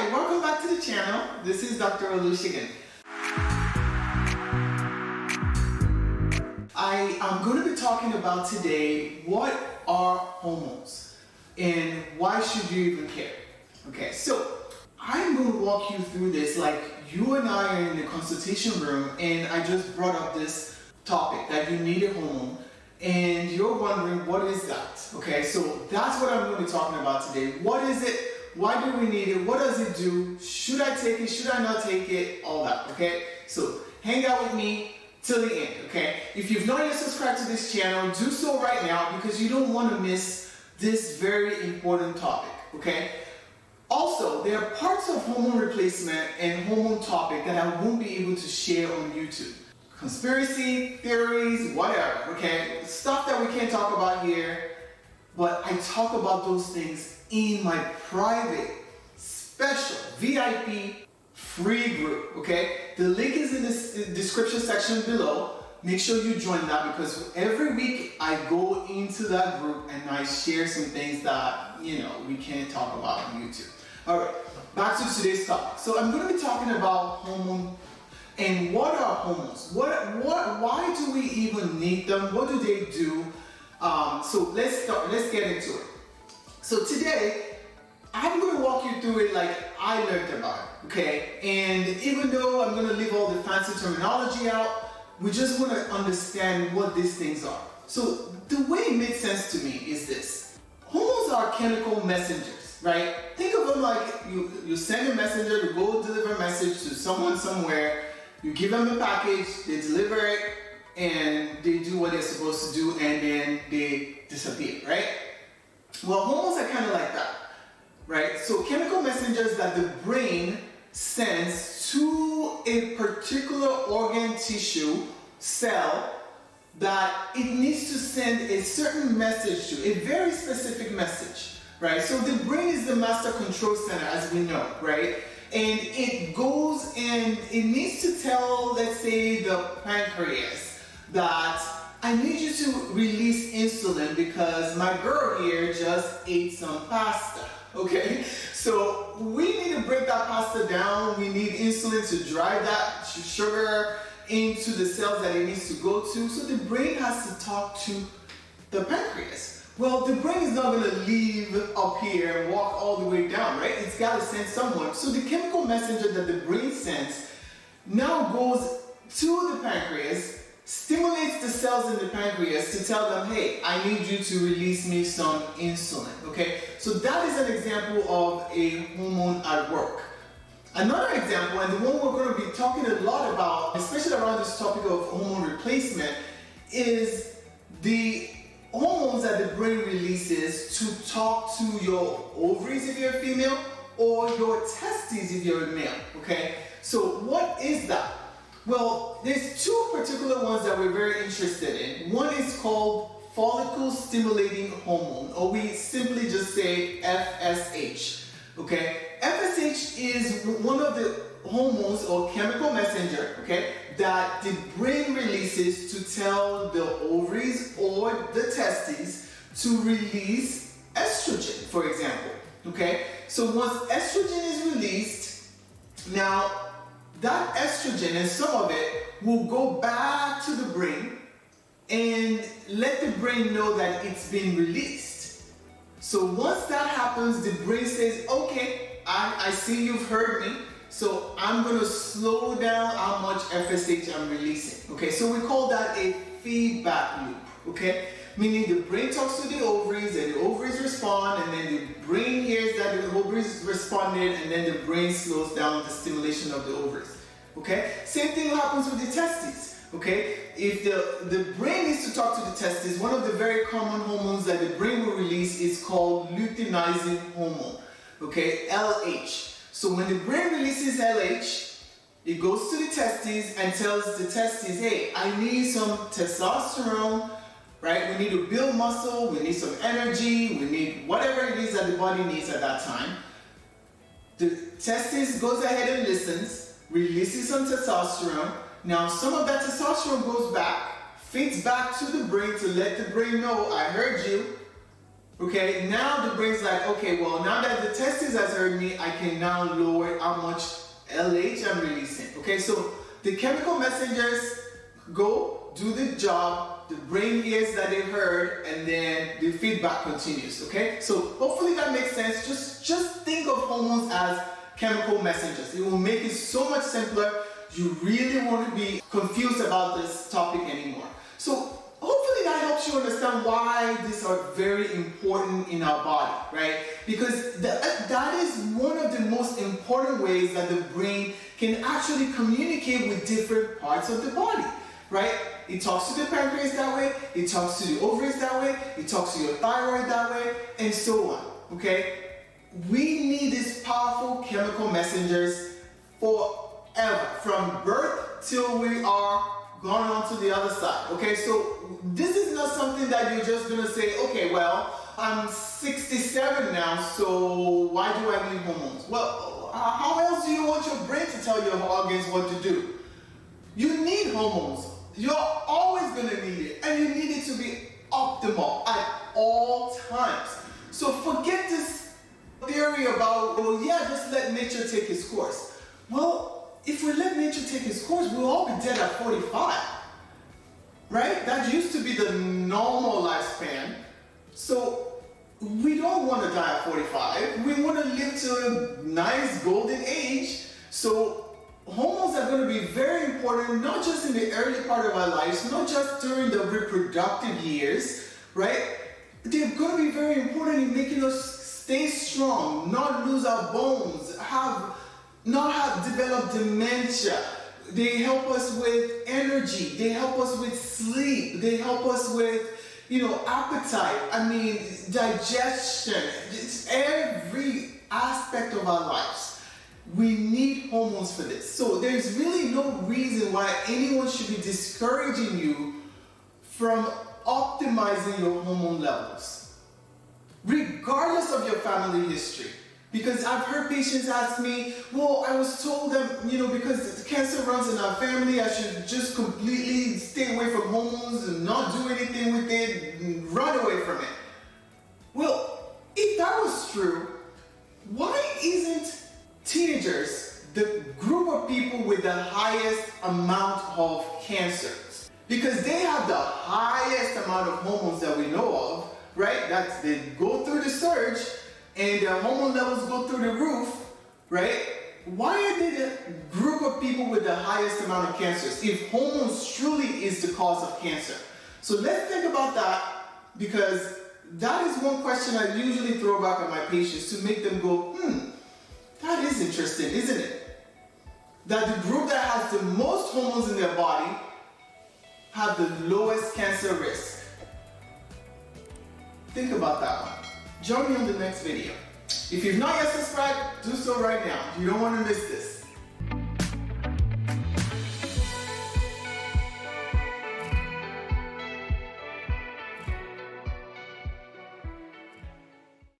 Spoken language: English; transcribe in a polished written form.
Hi, welcome back to the channel. This is Dr. 𝐦𝐨𝐬𝐞. I am going to be talking about today what are hormones and why should you even care. Okay, so I'm going to walk you through this like you and I are in the consultation room and I just brought up this topic that you need a hormone and you're wondering what is that. Okay, so that's what I'm going to be talking about today. What is it? Why do we need it? What does it do? Should I take it? Should I not take it? All that, okay? So hang out with me till the end, okay? If you've not yet subscribed to this channel, do so right now because you don't want to miss this very important topic, okay? Also, there are parts of hormone replacement and hormone topic that I won't be able to share on YouTube. Conspiracy theories, whatever, okay? Stuff that we can't talk about here, but I talk about those things in my private, special, VIP, free group, okay? The link is in the description section below. Make sure you join that because every week I go into that group and I share some things that, you know, we can't talk about on YouTube. All right, back to today's topic. So I'm going to be talking about hormone and what are hormones? Why do we even need them? What do they do? So let's get into it. So today, I'm going to walk you through it like I learned about it, okay? And even though I'm going to leave all the fancy terminology out, we just want to understand what these things are. So the way it makes sense to me is this. Hormones are chemical messengers, right? Think of them like you send a messenger to go deliver a message to someone somewhere, you give them a package, they deliver it, and they do what they're supposed to do, and then they disappear, right? Well, hormones are kind of like that, right? So chemical messengers that the brain sends to a particular organ, tissue, cell, that it needs to send a certain message to, a very specific message, right? So the brain is the master control center, as we know, right? And it goes and it needs to tell, let's say, the pancreas that I need you to release insulin because my girl here just ate some pasta, okay? So we need to break that pasta down. We need insulin to drive that sugar into the cells that it needs to go to. So the brain has to talk to the pancreas. Well, the brain is not going to leave up here and walk all the way down, right? It's got to send someone. So the chemical messenger that the brain sends now goes to the pancreas, stimulates the cells in the pancreas to tell them, hey, I need you to release me some insulin, okay? So that is an example of a hormone at work. Another example, and the one we're going to be talking a lot about, especially around this topic of hormone replacement, is the hormones that the brain releases to talk to your ovaries if you're a female or your testes if you're a male, okay? So what is that? Well, there's two particular ones that we're very interested in. One is called follicle stimulating hormone, or we simply just say FSH, okay? FSH is one of the hormones or chemical messenger, okay, that the brain releases to tell the ovaries or the testes to release estrogen, for example, okay? So once estrogen is released, now that estrogen and some of it will go back to the brain and let the brain know that it's been released. So once that happens, the brain says, okay, I see you've heard me, so I'm going to slow down how much FSH I'm releasing. Okay, so we call that a feedback loop, okay? Meaning the brain talks to the ovaries and the ovaries respond and then the brain hears that the ovaries responded and then the brain slows down the stimulation of the ovaries, okay? Same thing happens with the testes, okay? If the brain needs to talk to the testes, one of the very common hormones that the brain will release is called luteinizing hormone, okay, LH. So when the brain releases LH, it goes to the testes and tells the testes, hey, I need some testosterone, right? We need to build muscle, we need some energy, we need whatever it is that the body needs at that time. The testes goes ahead and listens, releases some testosterone. Now some of that testosterone goes back, feeds back to the brain to let the brain know, I heard you, Okay, now the brain's like, okay, well, now that the testes has heard me, I can now lower how much LH I'm releasing. Okay, so the chemical messengers go do the job, the brain hears that they heard, and then the feedback continues. Okay, so hopefully that makes sense. Just think of hormones as chemical messengers. It will make it so much simpler. You really won't be confused about this topic anymore. So hopefully that helps you understand why these are very important in our body, right? Because that is one of the most important ways that the brain can actually communicate with different parts of the body, right? It talks to the pancreas that way, it talks to the ovaries that way, it talks to your thyroid that way, and so on, okay? We need these powerful chemical messengers forever, from birth till we are gone on to the other side, okay? So this is not something that you're just gonna say, okay, well, I'm 67 now, so why do I need hormones? Well, how else do you want your brain to tell your organs what to do? You need hormones. You're always gonna need it, and you need it to be optimal at all times. So forget this theory about, well, yeah, just let nature take its course. Well, if we let nature take its course, we'll all be dead at 45, right? That used to be the normal lifespan. So we don't want to die at 45. We want to live to a nice golden age. So hormones are going to be very important, not just in the early part of our lives, not just during the reproductive years, right? They're going to be very important in making us stay strong, not lose our bones, not have developed dementia. They help us with energy. They help us with sleep. They help us with, appetite. I mean, digestion. It's every aspect of our lives. We need hormones for this. So there's really no reason why anyone should be discouraging you from optimizing your hormone levels, regardless of your family history. Because I've heard patients ask me, well, I was told that, because cancer runs in our family, I should just completely stay away from hormones and not do anything with it and run away from it. Well, if that was true, why isn't teenagers the group of people with the highest amount of cancers? Because they have the highest amount of hormones that we know of, right? That they go through the surge, and their hormone levels go through the roof, right? Why are they the group of people with the highest amount of cancers if hormones truly is the cause of cancer? So let's think about that, because that is one question I usually throw back at my patients to make them go, that is interesting, isn't it? That the group that has the most hormones in their body have the lowest cancer risk. Think about that one. Join me on the next video. If you've not yet subscribed, do so right now. You don't want to miss this.